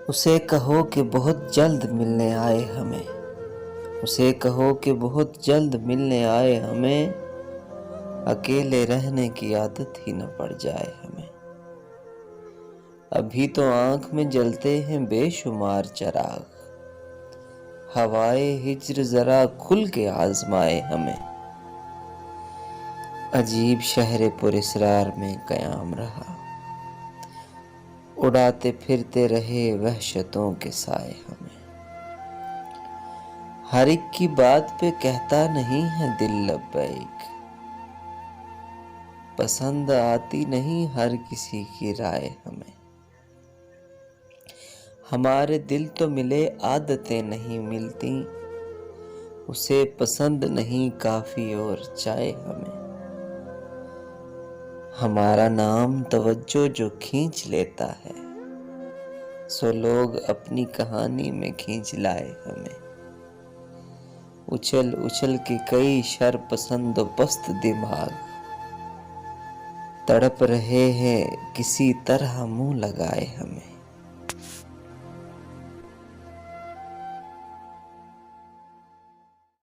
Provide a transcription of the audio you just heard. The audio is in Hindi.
उसे कहो कि बहुत जल्द मिलने आए हमें। उसे कहो कि बहुत जल्द मिलने आए हमें। अकेले रहने की आदत ही न पड़ जाए हमें। अभी तो आंख में जलते हैं बेशुमार चिराग। हवाए हिज्र जरा खुल के आजमाए हमें। अजीब शहर पुरस्रार में कयाम रहा। उड़ाते फिरते रहे वहशतों के साए हमें। हर एक की बात पे कहता नहीं है दिल लब्बैक। पसंद आती नहीं हर किसी की राय हमें। हमारे दिल तो मिले आदतें नहीं मिलती। उसे पसंद नहीं काफी और चाहे हमें। हमारा नाम तवज्जो जो खींच लेता है, सो लोग अपनी कहानी में खींच लाए हमें। उछल उछल के कई शर पसंद पस्त दिमाग तड़प रहे हैं किसी तरह मुंह लगाए हमें।